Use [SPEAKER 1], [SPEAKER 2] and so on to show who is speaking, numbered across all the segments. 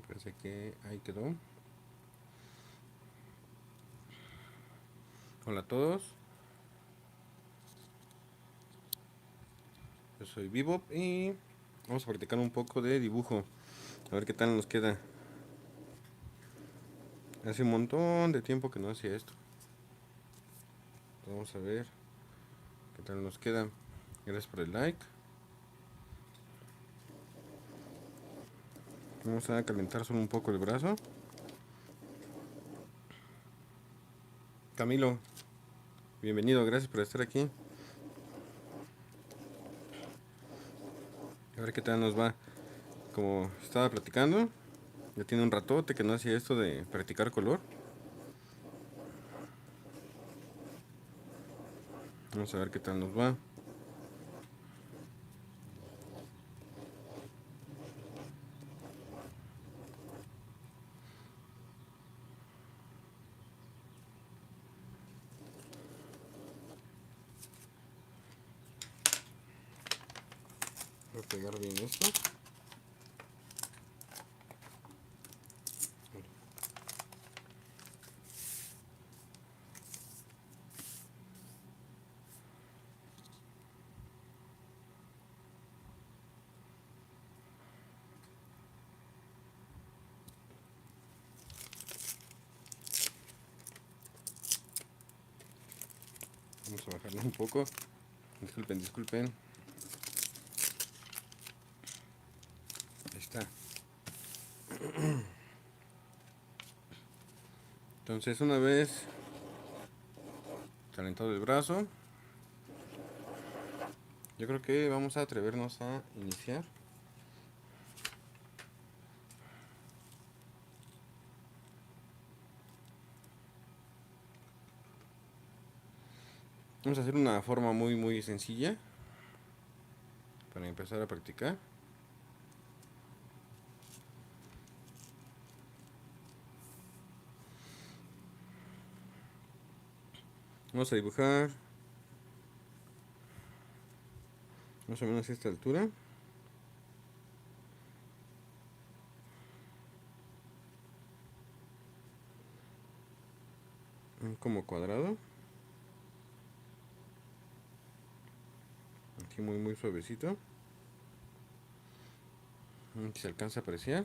[SPEAKER 1] Parece que ahí quedó. Hola a todos, yo soy Bebop y vamos a practicar un poco de dibujo. A ver qué tal nos queda. Hace un montón de tiempo que no hacía esto. Vamos a ver qué tal nos queda. Gracias por el like. Vamos a calentar solo un poco el brazo. Camilo, bienvenido, gracias por estar aquí. A ver qué tal nos va. Como estaba platicando, ya tiene un ratote que no hacía esto de practicar color. Vamos a ver qué tal nos va. Voy a pegar bien esto. Vamos a bajarlo un poco. Disculpen, disculpen. Ahí está. Entonces una vez calentado el brazo, yo creo que vamos a atrevernos a iniciar. Vamos a hacer una forma muy sencilla para empezar a practicar. Vamos a dibujar más o menos a esta altura. Como cuadrado. Aquí muy suavecito. Si se alcanza a apreciar.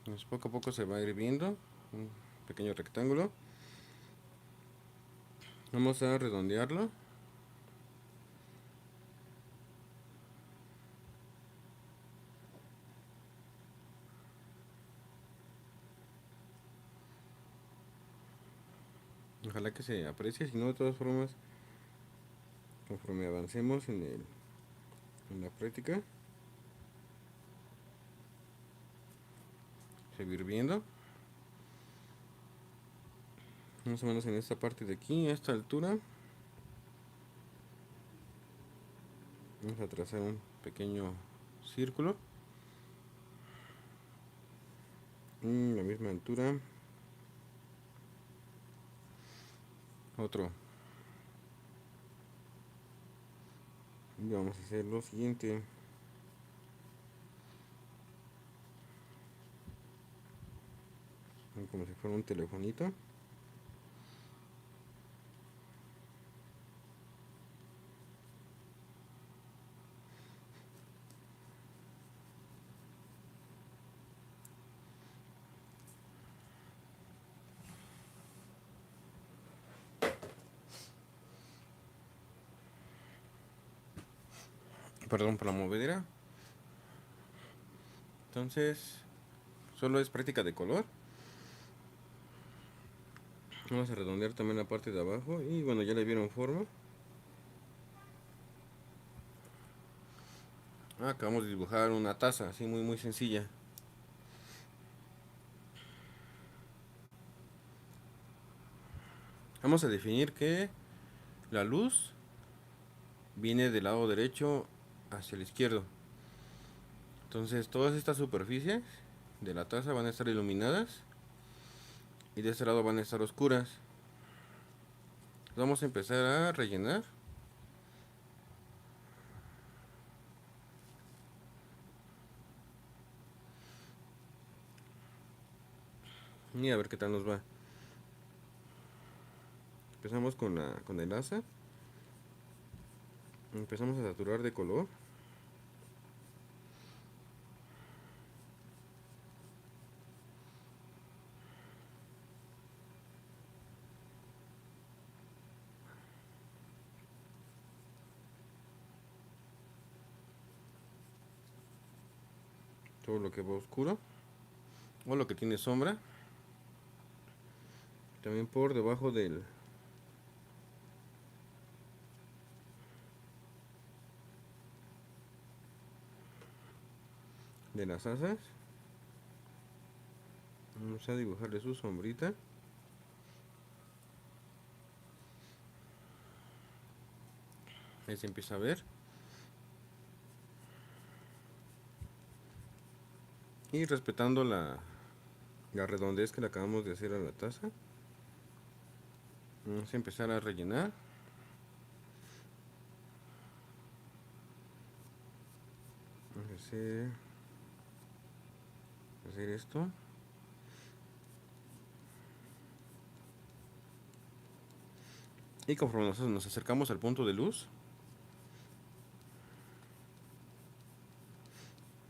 [SPEAKER 1] Pues poco a poco se va a ir viendo un pequeño rectángulo. Vamos a redondearlo. Ojalá que se aprecie, si no de todas formas, conforme avancemos en la práctica, se va a ir viendo. Más o menos en esta parte de aquí, a esta altura. Vamos a trazar un pequeño círculo. La misma altura. Otro. Y vamos a hacer lo siguiente. Como si fuera un telefonito. Perdón por la movedera. Entonces, solo es práctica de color. Vamos a redondear también la parte de abajo. Y bueno, ya le vieron forma. Acabamos de dibujar una taza, así muy sencilla. Vamos a definir que la luz viene del lado derecho hacia el izquierdo. Entonces todas estas superficies de la taza van a estar iluminadas y de este lado van a estar oscuras. Vamos a empezar a rellenar. Y a ver qué tal nos va. Empezamos con el asa. Empezamos a saturar de color. Todo lo que va oscuro o lo que tiene sombra. También por debajo de las asas. Vamos a dibujarle su sombrita. Ahí se empieza a ver. Y respetando la redondez que le acabamos de hacer a la taza. Vamos a empezar a rellenar. Vamos a hacer esto. Y conforme nos acercamos al punto de luz,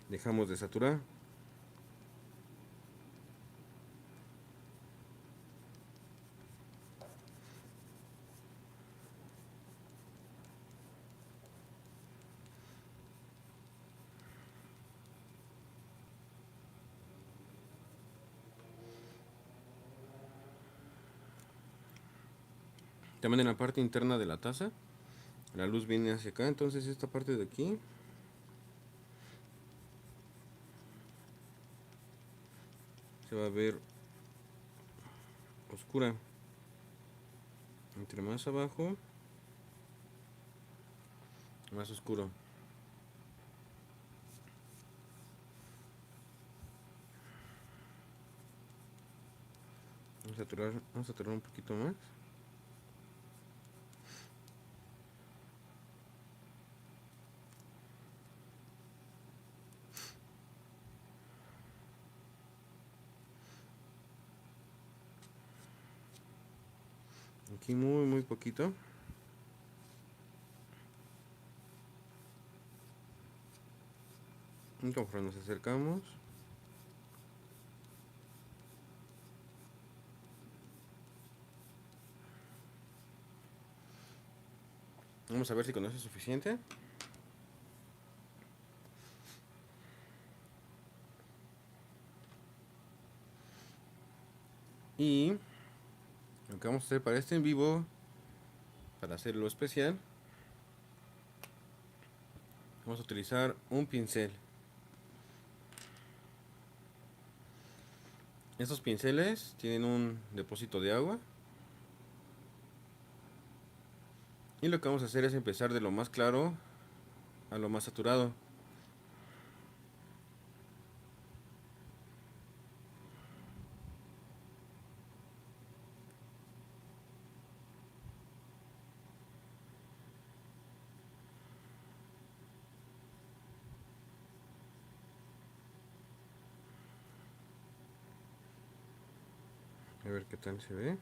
[SPEAKER 1] dejamos de saturar. También en la parte interna de la taza, la luz viene hacia acá, entonces esta parte de aquí se va a ver oscura. Entre más abajo, más oscuro. Vamos a saturar un poquito más. Aquí muy poquito. Y conforme nos acercamos, vamos a ver si con eso es suficiente. Y lo que vamos a hacer para este en vivo, para hacerlo especial, vamos a utilizar un pincel. Estos pinceles tienen un depósito de agua. Y lo que vamos a hacer es empezar de lo más claro a lo más saturado. A ver qué tal se ve.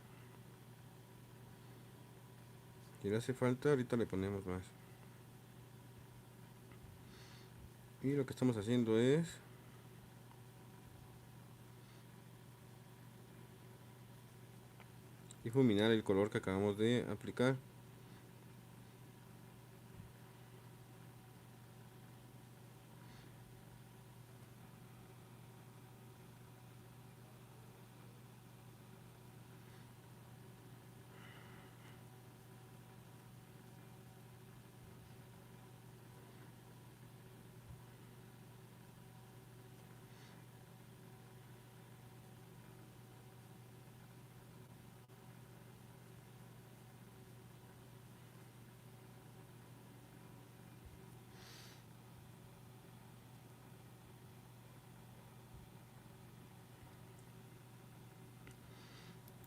[SPEAKER 1] Si le hace falta, ahorita le ponemos más. Y lo que estamos haciendo es difuminar el color que acabamos de aplicar.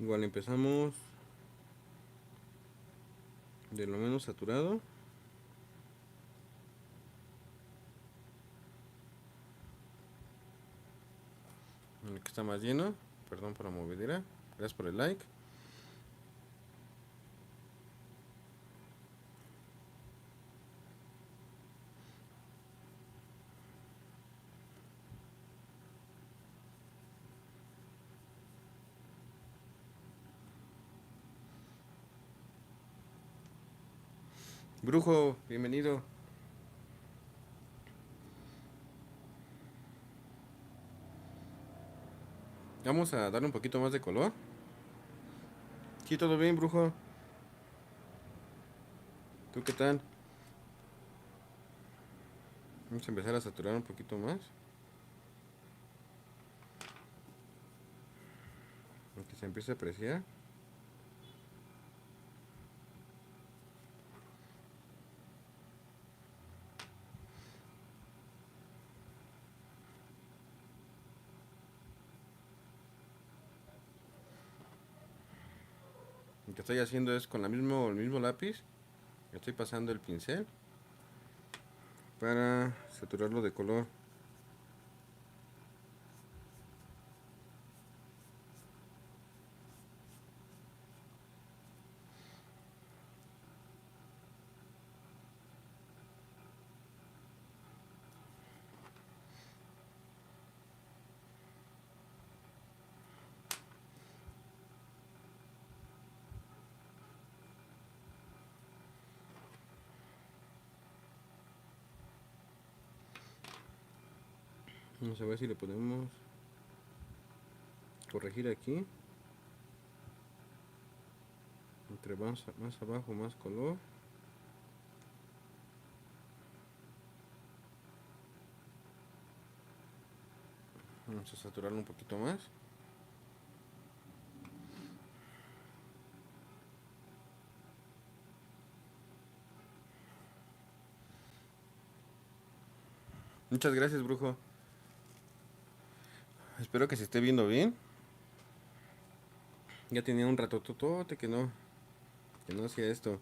[SPEAKER 1] Igual empezamos de lo menos saturado. El que está más lleno, Perdón por la movedera. Gracias por el like. Brujo, bienvenido. Vamos a darle un poquito más de color. Sí, todo bien, brujo. ¿Tú qué tal? Vamos a empezar a saturar un poquito más. Que se empiece a apreciar. Lo que estoy haciendo es con el mismo lápiz. Estoy pasando el pincel para saturarlo de color. Vamos a ver si le podemos corregir aquí. Entre más abajo, más color. Vamos a saturarlo un poquito más. Muchas gracias, brujo. Espero que se esté viendo bien. Ya tenía un rato totote que no hacía esto.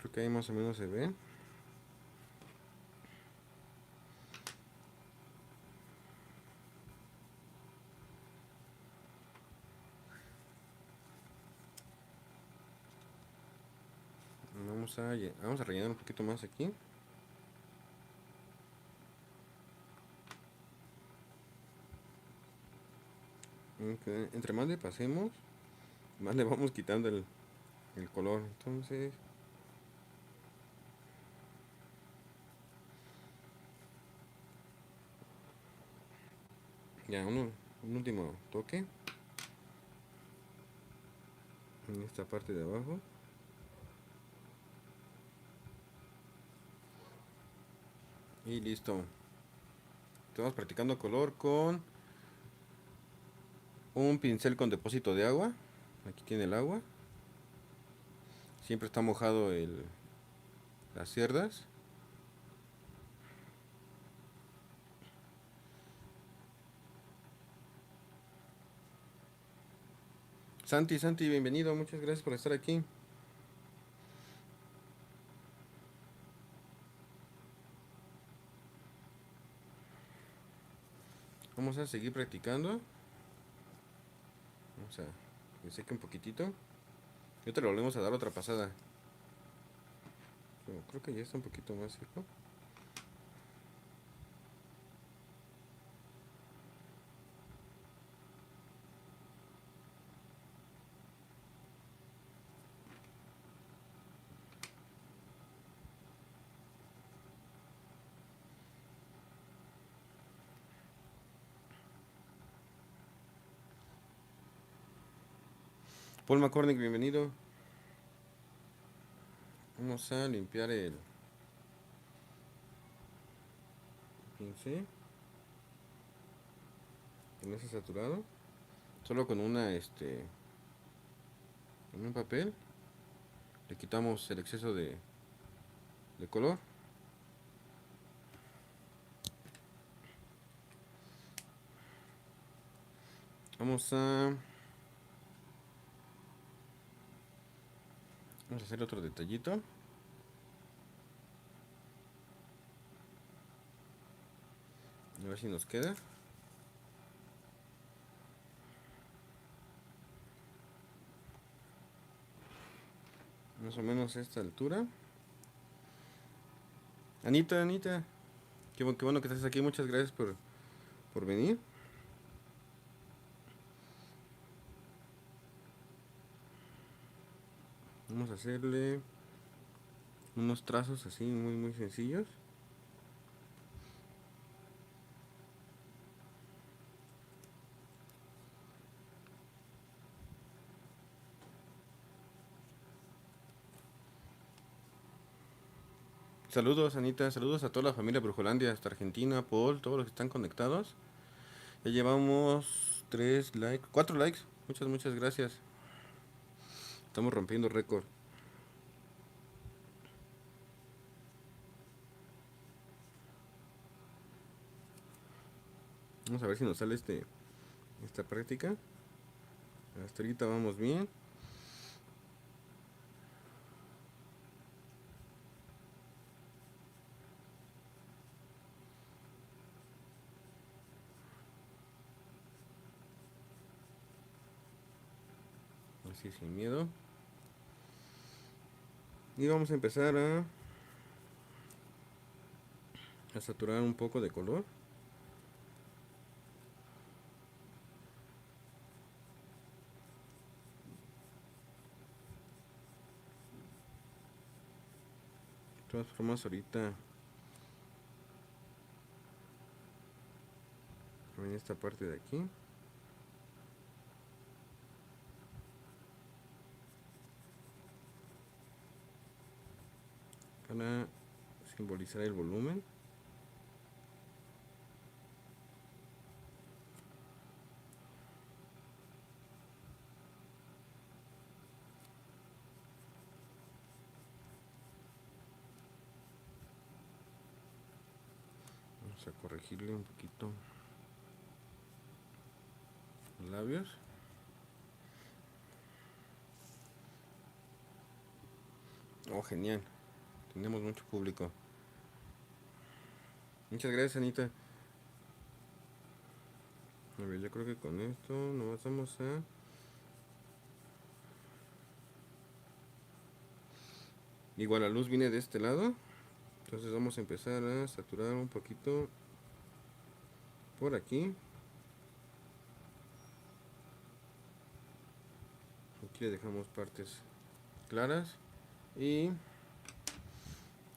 [SPEAKER 1] Creo que ahí más o menos se ve. Vamos a rellenar un poquito más aquí. Entre más le pasemos, más le vamos quitando el color. Entonces, ya un último toque en esta parte de abajo. Y listo. Estamos practicando color con un pincel con depósito de agua. Aquí tiene el agua. Siempre está mojado las cerdas. Santi, bienvenido. Muchas gracias por estar aquí. Vamos a seguir practicando. Vamos a que seque un poquitito. Y te lo volvemos a dar otra pasada. Pero creo que ya está un poquito más seco. Paul McCormick, bienvenido. Vamos a limpiar el pincel. Que no esté saturado. Solo con con un papel. Le quitamos el exceso de color. Vamos a hacer otro detallito. A ver si nos queda. Más o menos a esta altura. Anita, qué bueno que estás aquí. Muchas gracias por venir. Vamos a hacerle unos trazos así muy sencillos. Saludos, Anita. Saludos a toda la familia Brujolandia, hasta Argentina, Paul, todos los que están conectados. Ya llevamos 3 likes, 4 likes. Muchas gracias. Estamos rompiendo récord. Vamos a ver si nos sale esta práctica. Hasta ahorita vamos bien. Así sin miedo. Y vamos a empezar a saturar un poco de color. De todas formas, ahorita en esta parte de aquí para simbolizar el volumen. Vamos a corregirle un poquito los labios. Oh, genial. Tenemos mucho público. Muchas gracias, Anita. A ver, yo creo que con esto nos vamos a... Igual la luz viene de este lado. Entonces vamos a empezar a saturar un poquito por aquí. Aquí le dejamos partes claras. Y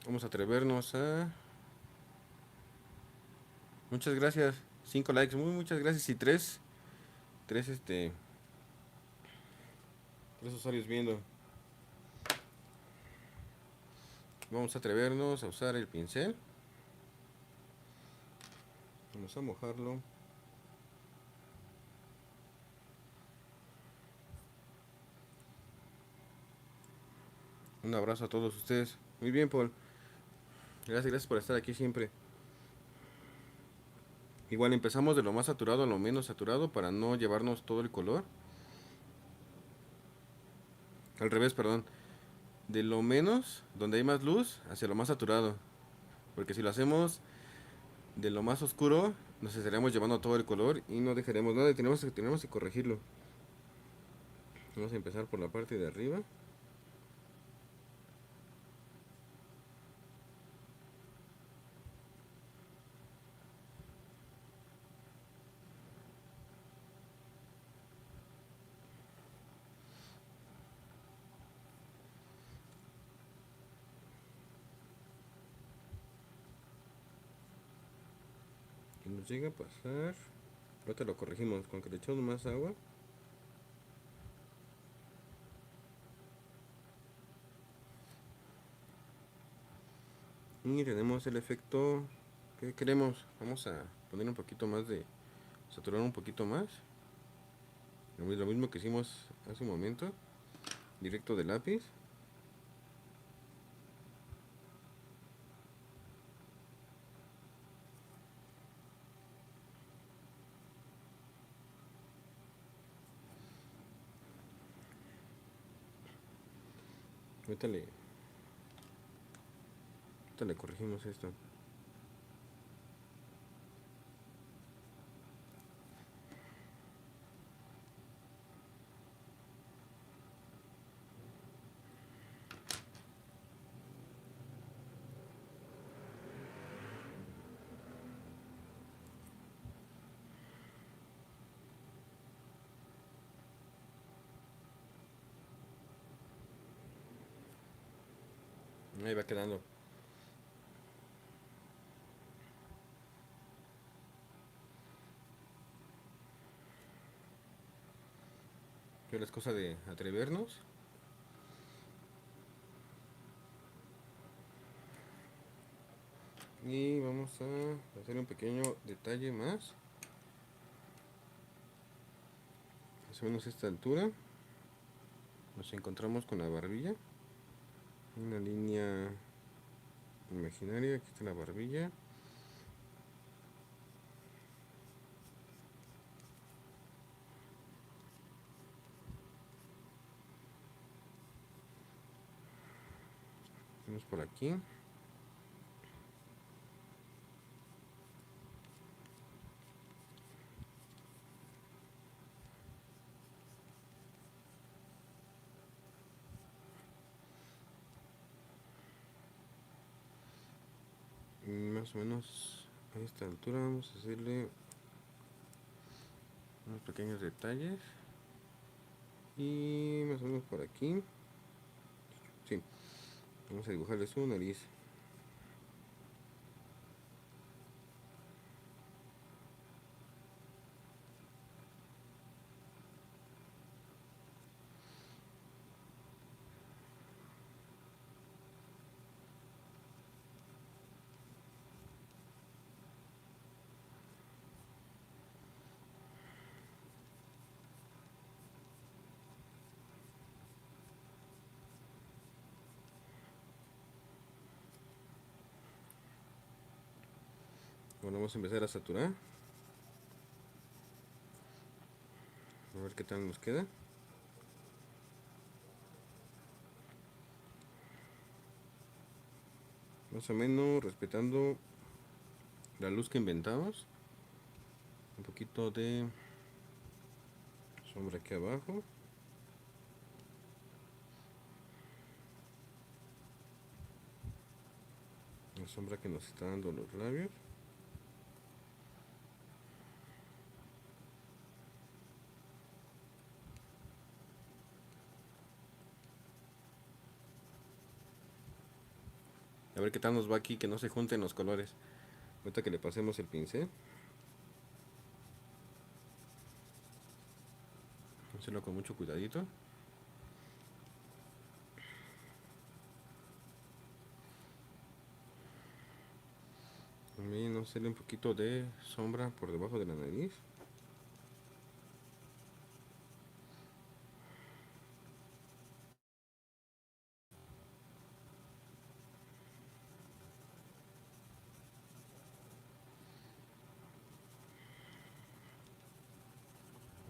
[SPEAKER 1] vamos a atrevernos a... Muchas gracias. 5 likes. Muchas gracias. Y 3 usuarios viendo. Vamos a atrevernos a usar el pincel. Vamos a mojarlo. Un abrazo a todos ustedes. Muy bien, Paul. Gracias por estar aquí siempre. Igual empezamos de lo más saturado a lo menos saturado para no llevarnos todo el color. Al revés, perdón. De lo menos, donde hay más luz, hacia lo más saturado. Porque si lo hacemos de lo más oscuro, nos estaríamos llevando todo el color y no dejaremos nada y tenemos que corregirlo. Vamos a empezar por la parte de arriba. Si nos llega a pasar, ahorita lo corregimos con que le echamos más agua. Y tenemos el efecto que queremos. Vamos a poner un poquito más de, saturar un poquito más. Lo mismo que hicimos hace un momento, directo de lápiz. Ahorita le corregimos esto. Ahí va quedando. Pero es cosa de atrevernos. Y vamos a hacer un pequeño detalle más. Más o menos a esta altura. Nos encontramos con la barbilla. Una línea imaginaria. Aquí está la barbilla. Vamos por aquí. Y más o menos a esta altura vamos a hacerle unos pequeños detalles. Y más o menos por aquí. Sí. Vamos a dibujarle su nariz. Bueno, vamos a empezar a saturar. A ver qué tal nos queda. Más o menos respetando la luz que inventamos. Un poquito de sombra aquí abajo. La sombra que nos está dando los labios. A ver qué tal nos va aquí, que no se junten los colores. Ahorita que le pasemos el pincel. Hacerlo con mucho cuidadito. También hacerle un poquito de sombra por debajo de la nariz.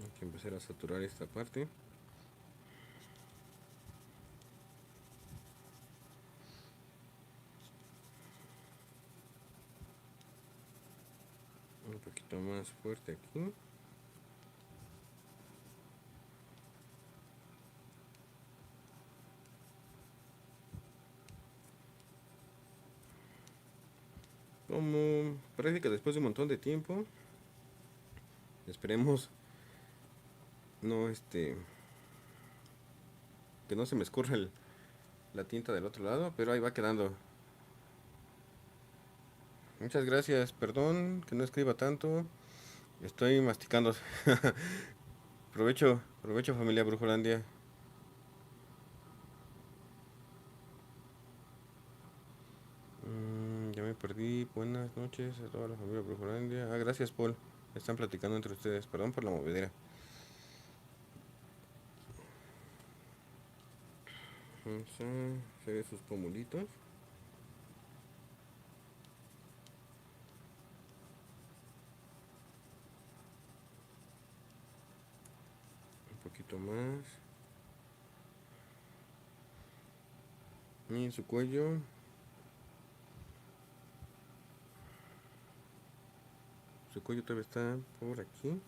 [SPEAKER 1] Hay que empezar a saturar esta parte. Un poquito más fuerte aquí. Como parece que después de un montón de tiempo, esperemos no que no se me escurra la tinta del otro lado, pero ahí va quedando. Muchas gracias, perdón que no escriba tanto, estoy masticando. Provecho, provecho familia Brujolandia. perdí. Buenas noches a toda la familia Procurandia. Ah, gracias, Paul. Están platicando entre ustedes. Perdón por la movedera. Vamos a hacer sus pomulitos. Un poquito más. Y su cuello. Su cuello todavía está por aquí.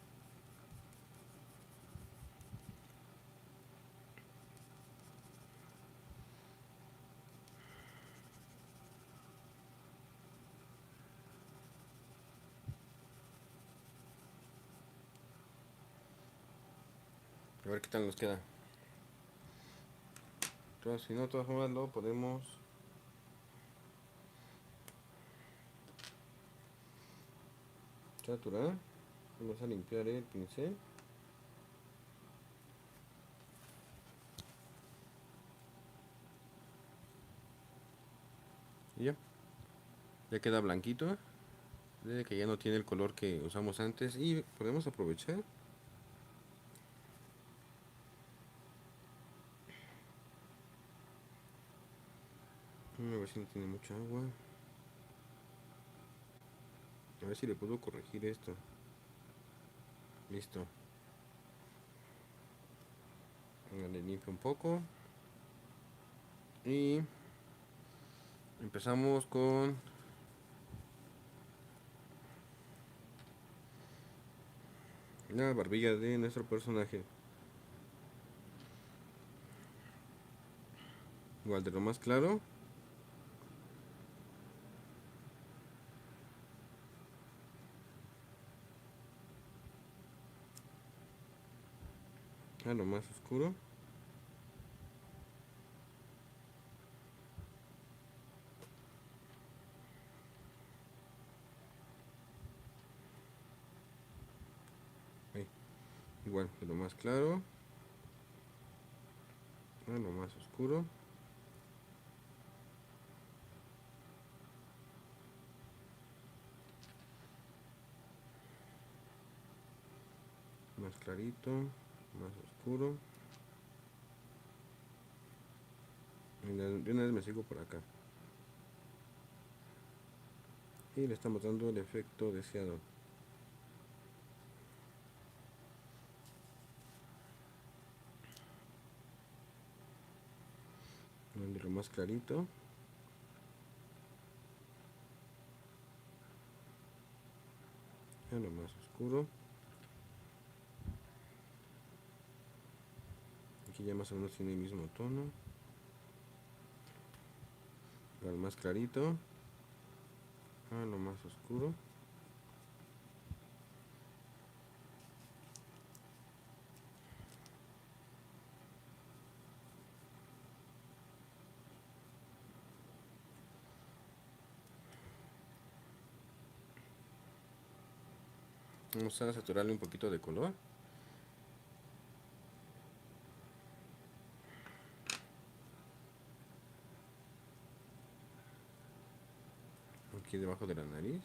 [SPEAKER 1] A ver qué tal nos queda. Entonces, si no, de todas formas lo podemos saturar. Vamos a limpiar el pincel. Y ya. Ya queda blanquito. De que ya no tiene el color que usamos antes. Y podemos aprovechar. A ver si no tiene mucha agua. A ver si le puedo corregir esto. Listo. Le limpio un poco. Y empezamos con la barbilla de nuestro personaje. Igual de lo más claro. A lo más oscuro. Ahí. Igual de lo más claro. A lo más oscuro. Más clarito. Más oscuro. Y de una vez me sigo por acá. Y le estamos dando el efecto deseado. De lo más clarito. A lo más oscuro. Aquí ya más o menos tiene el mismo tono. Al más clarito. A lo más oscuro. Vamos a saturarle un poquito de color. Aquí debajo de la nariz.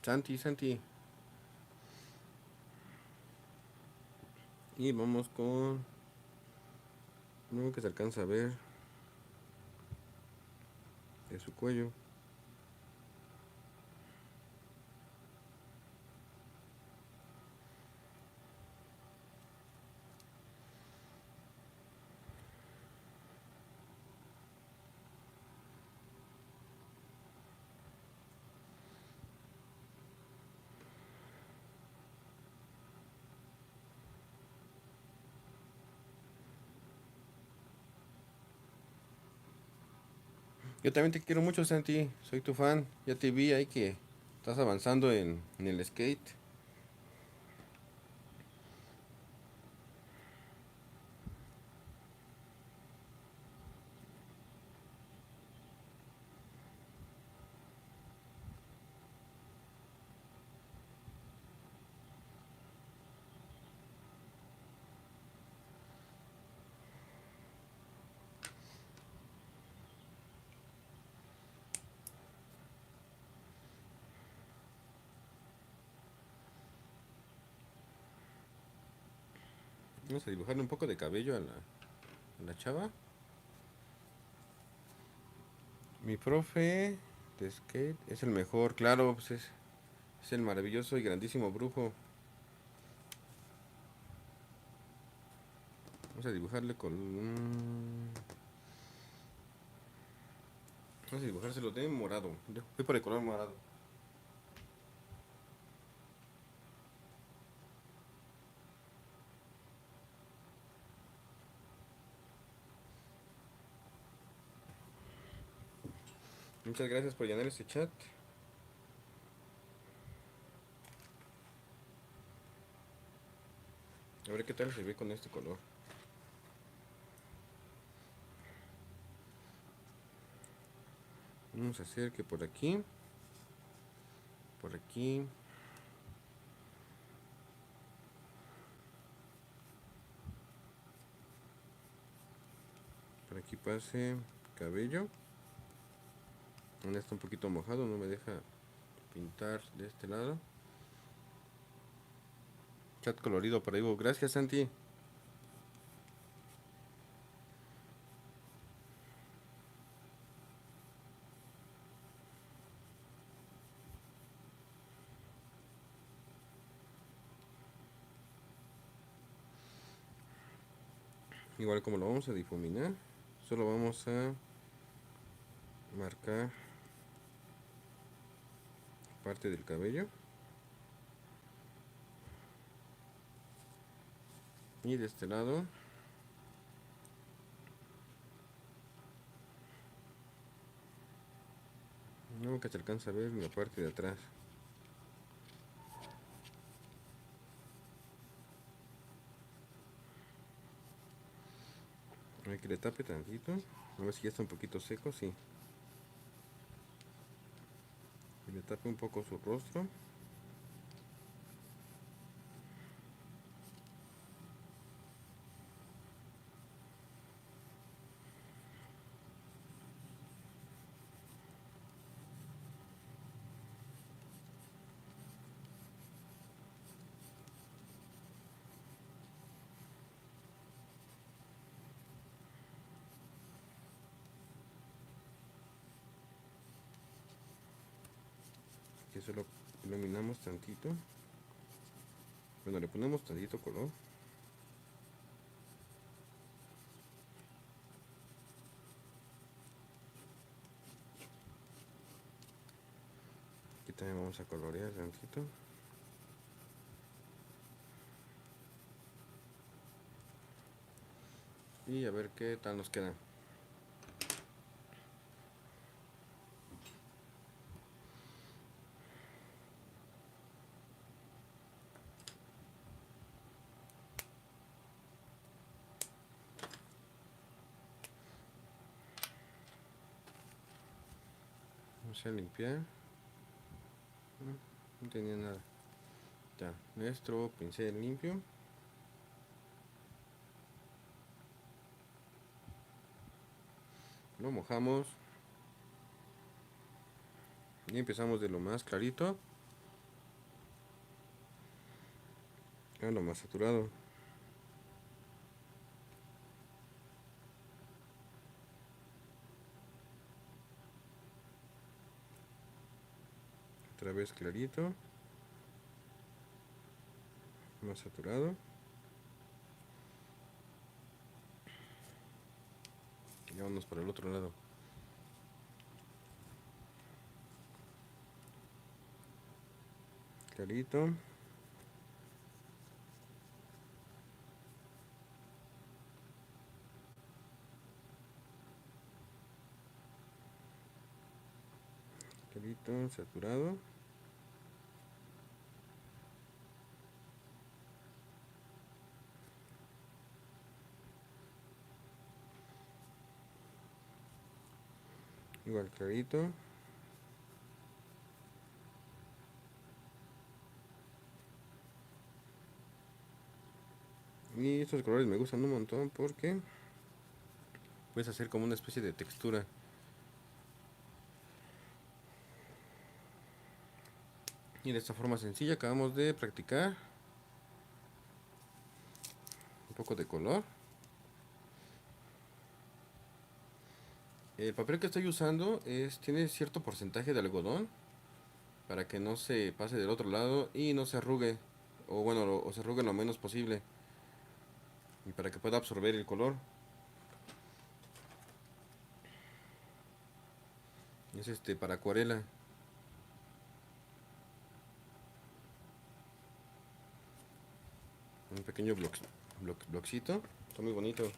[SPEAKER 1] Santi. Y vamos con algo que se alcanza a ver de su cuello. Yo también te quiero mucho, Santi. Soy tu fan. Ya te vi ahí que estás avanzando en el skate. Vamos a dibujarle un poco de cabello a la chava. Mi profe de skate es el mejor, claro, pues es el maravilloso y grandísimo brujo. Vamos a dibujarle con... Vamos a dibujárselo de morado. Voy por el color morado. Muchas gracias por llenar este chat. A ver qué tal se ve con este color. Vamos a hacer que por aquí, por aquí, por aquí pase cabello. Está un poquito mojado, no me deja pintar de este lado. Chat colorido por ahí. Gracias, Santi. Igual como lo vamos a difuminar, solo vamos a marcar parte del cabello. Y de este lado no, que se alcanza a ver la parte de atrás. Hay que le tape tantito. A ver si ya está un poquito seco, sí. Que le tape un poco su rostro. Que solo iluminamos tantito. Bueno, le ponemos tantito color. Aquí también vamos a colorear tantito. Y a ver qué tal nos queda. Vamos a limpiar. No tenía nada. Ya, nuestro pincel limpio. Lo mojamos. Y empezamos de lo más clarito a lo más saturado. Otra vez clarito. Más saturado. Y vámonos para el otro lado. Clarito. Clarito, saturado. Igual clarito. Y estos colores me gustan un montón porque puedes hacer como una especie de textura. Y de esta forma sencilla acabamos de practicar poco de color. El papel que estoy usando tiene cierto porcentaje de algodón para que no se pase del otro lado y no se arrugue, o bueno, o se arrugue lo menos posible, y para que pueda absorber el color. Es para acuarela. Un pequeño blockcito. Está muy bonito.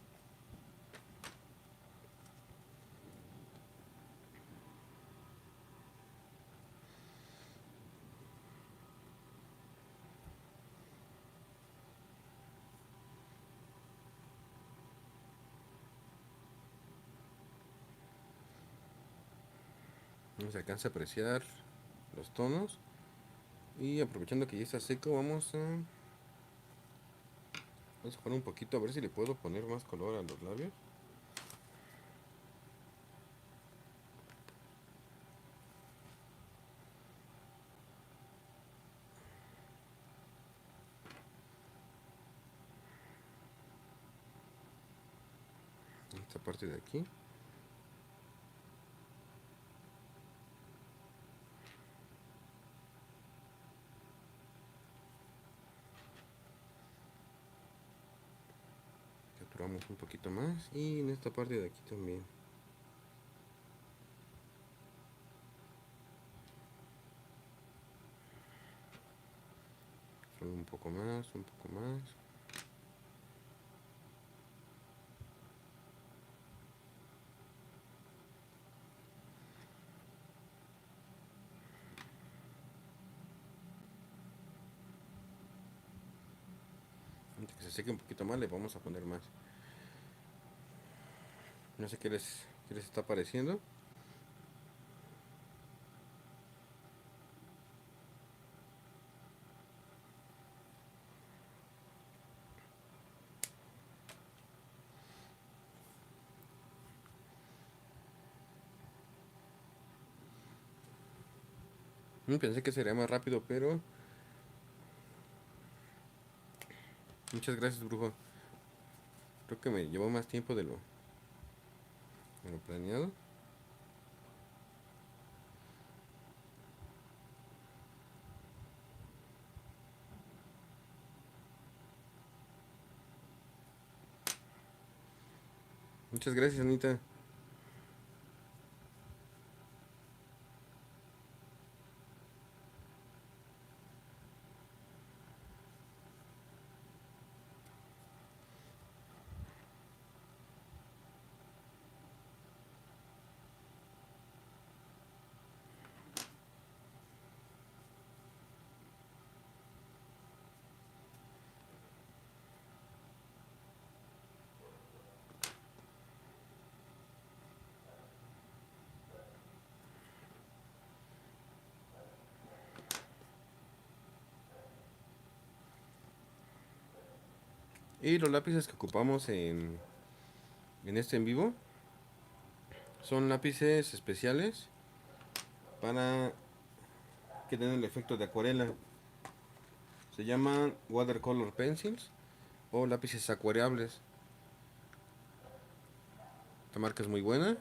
[SPEAKER 1] No se alcanza a apreciar los tonos. Y aprovechando que ya está seco, vamos a jugar un poquito a ver si le puedo poner más color a los labios. Esta parte de aquí. Capturamos un poquito más. Y en esta parte de aquí también. Solo un poco más, un poco más. Antes que se seque un poquito más, le vamos a poner más. No sé qué les está pareciendo. Pensé que sería más rápido, pero muchas gracias, brujo. Creo que me llevó más tiempo de lo planeado. Muchas gracias, Anita. Y los lápices que ocupamos en este en vivo son lápices especiales para que den el efecto de acuarela. Se llaman watercolor pencils o lápices acuareables. Esta marca es muy buena.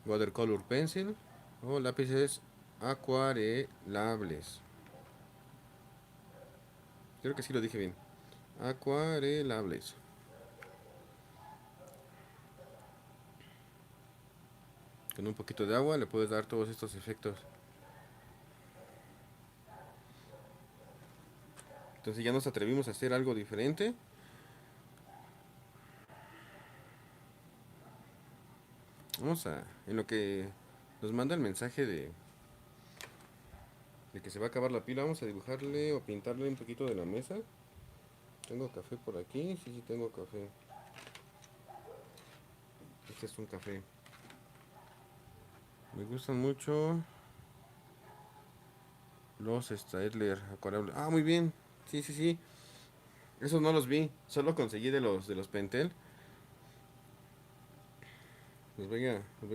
[SPEAKER 1] Watercolor pencil o lápices acuarelables. Creo que sí lo dije bien. Acuarelables. Con un poquito de agua le puedes dar todos estos efectos. Entonces ya nos atrevimos a hacer algo diferente. En lo que nos manda el mensaje de que se va a acabar la pila, vamos a dibujarle o pintarle un poquito de la mesa. Tengo café por aquí, sí tengo café. Este es un café. Me gustan mucho los Staedtler acuareables. Ah, muy bien. Sí. Esos no los vi, solo conseguí de los Pentel. Los voy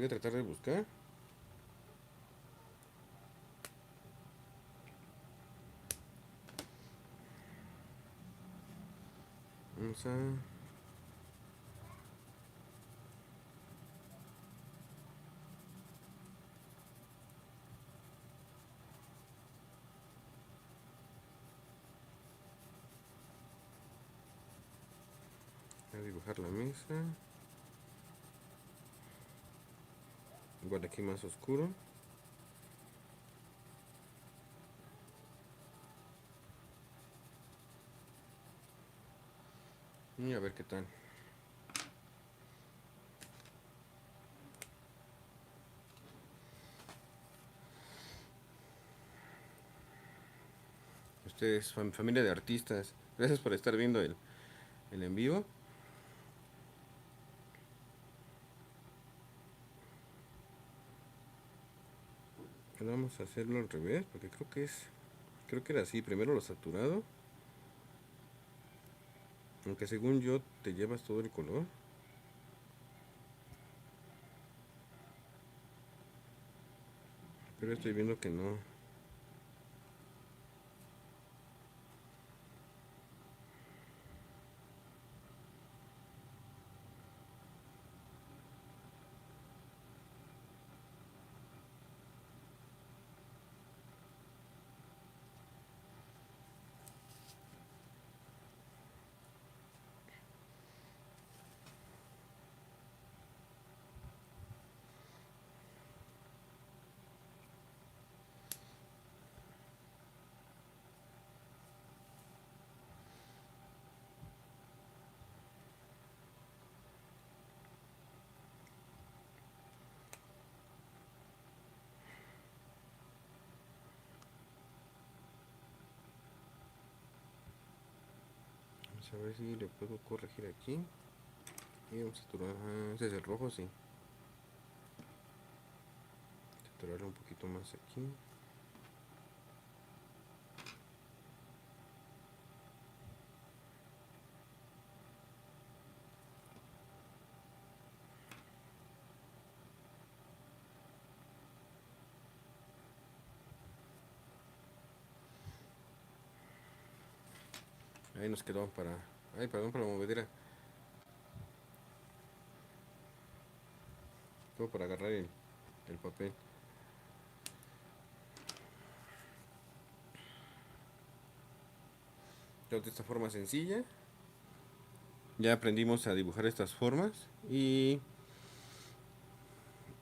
[SPEAKER 1] a tratar de buscar. Vamos a dibujar la mesa. Igual aquí más oscuro. Y a ver qué tal. Ustedes, familia de artistas, gracias por estar viendo el en vivo. Vamos a hacerlo al revés, porque creo que era así. Primero lo saturado, aunque según yo te llevas todo el color. Pero estoy viendo que no. Vamos a ver si le puedo corregir aquí. Y vamos a saturar. Ese es el rojo, sí. Saturarlo un poquito más aquí. Ahí nos quedó para. Ay, perdón por la movedera. Todo para agarrar el papel. Entonces, de esta forma sencilla. Ya aprendimos a dibujar estas formas. Y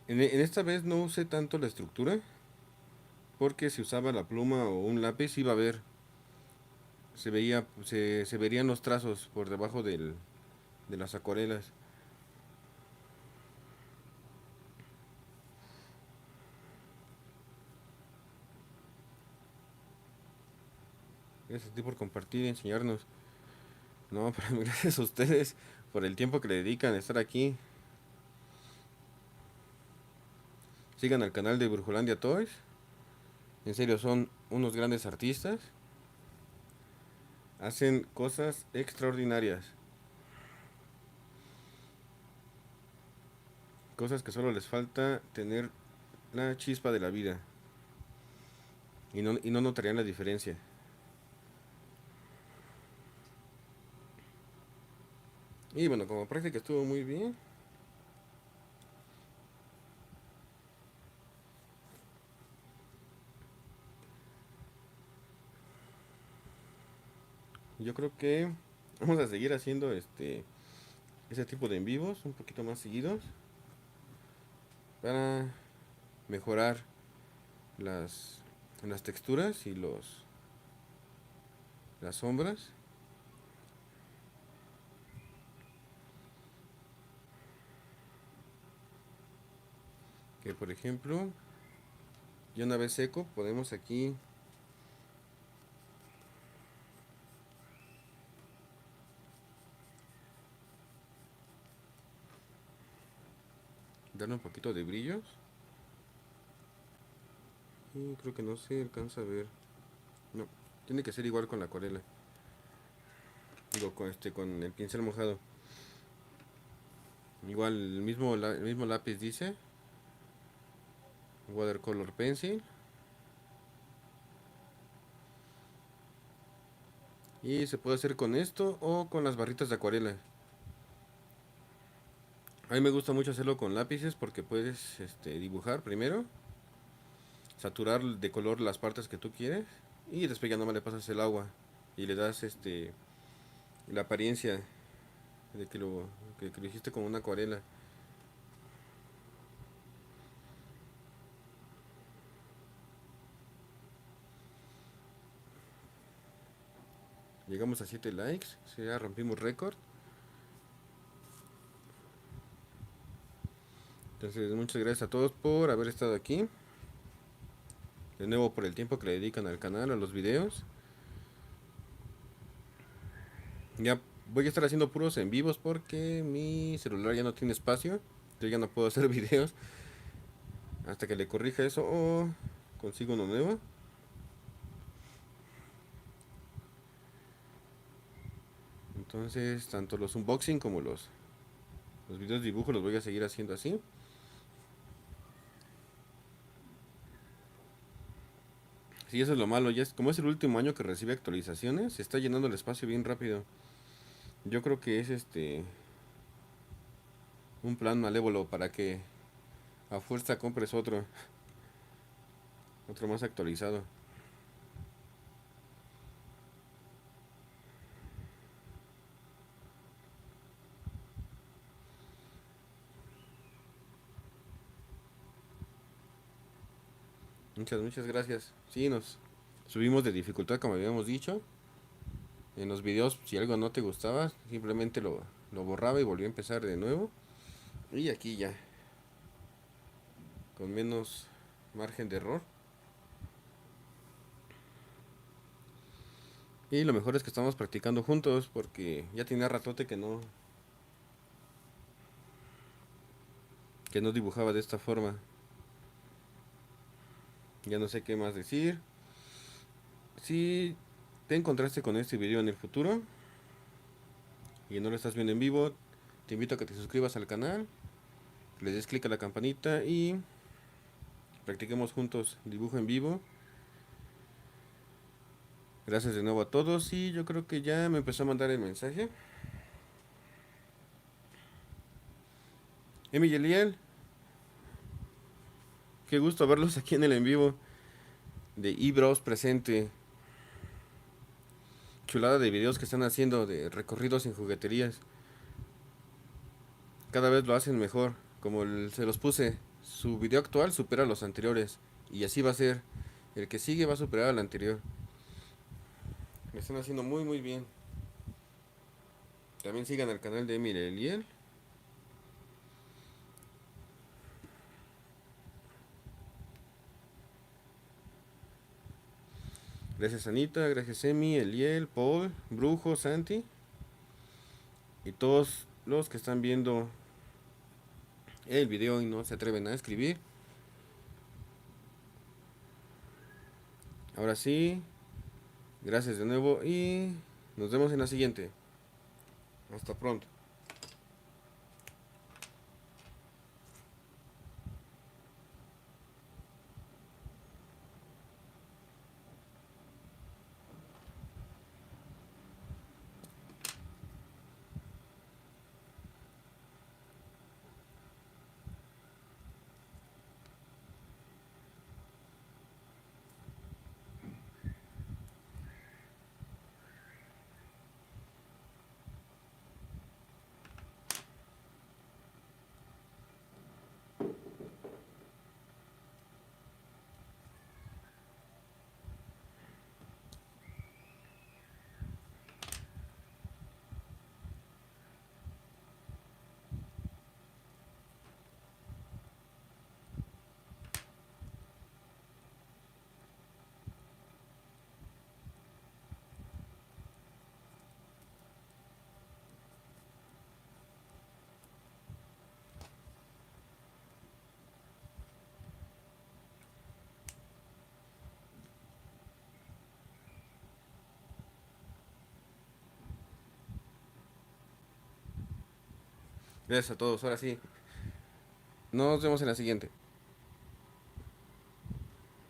[SPEAKER 1] en esta vez no usé tanto la estructura. Porque si usaba la pluma o un lápiz iba a ver. Se verían los trazos por debajo de las acuarelas. Gracias a ti por compartir y enseñarnos. No, pero gracias a ustedes por el tiempo que le dedican a estar aquí. Sigan al canal de Brujolandia Toys. En serio, son unos grandes artistas. Hacen cosas extraordinarias. Cosas que solo les falta tener la chispa de la vida. Y no notarían la diferencia. Y bueno, como práctica estuvo muy bien. Yo creo que vamos a seguir haciendo ese tipo de en vivos un poquito más seguidos para mejorar las, las texturas y las sombras. Que por ejemplo, ya una vez seco, podemos aquí darle un poquito de brillos. Y creo que no se alcanza a ver. No, tiene que ser igual con la acuarela. Digo, con el pincel mojado. Igual el mismo lápiz dice Watercolor Pencil. Y se puede hacer con esto o con las barritas de acuarela. A mí me gusta mucho hacerlo con lápices porque puedes dibujar primero, saturar de color las partes que tú quieres y después ya nomás le pasas el agua y le das la apariencia de que lo hiciste con una acuarela. Llegamos a 7 likes, ya rompimos récord. Entonces, muchas gracias a todos por haber estado aquí. De nuevo por el tiempo que le dedican al canal, a los videos. Ya voy a estar haciendo puros en vivos porque mi celular ya no tiene espacio. Yo ya no puedo hacer videos hasta que le corrija eso o consigo uno nuevo. Entonces, tanto los unboxing como los videos de dibujo los voy a seguir haciendo así. Sí, eso es lo malo. Ya es, como es el último año que recibe actualizaciones, se está llenando el espacio bien rápido. Yo creo que es un plan malévolo para que a fuerza compres otro más actualizado. Muchas gracias. Sí, nos subimos de dificultad como habíamos dicho. En los videos, si algo no te gustaba, simplemente lo borraba y volví a empezar de nuevo. Y aquí ya, con menos margen de error. Y lo mejor es que estamos practicando juntos porque ya tenía ratote que no dibujaba de esta forma. Ya no sé qué más decir. Si te encontraste con este video en el futuro y no lo estás viendo en vivo, te invito a que te suscribas al canal, le des clic a la campanita y practiquemos juntos dibujo en vivo. Gracias de nuevo a todos y yo creo que ya me empezó a mandar el mensaje. Emi y Eliel, qué gusto verlos aquí en el en vivo de eBros presente. Chulada de videos que están haciendo de recorridos en jugueterías. Cada vez lo hacen mejor. Como se los puse, su video actual supera a los anteriores. Y así va a ser. El que sigue va a superar al anterior. Lo están haciendo muy bien. También sigan el canal de Emile Eliel. Gracias Anita, gracias Emi, Eliel, Paul, Brujo, Santi. Y todos los que están viendo el video y no se atreven a escribir. Ahora sí, gracias de nuevo y nos vemos en la siguiente. Hasta pronto. Gracias a todos. Ahora sí, nos vemos en la siguiente.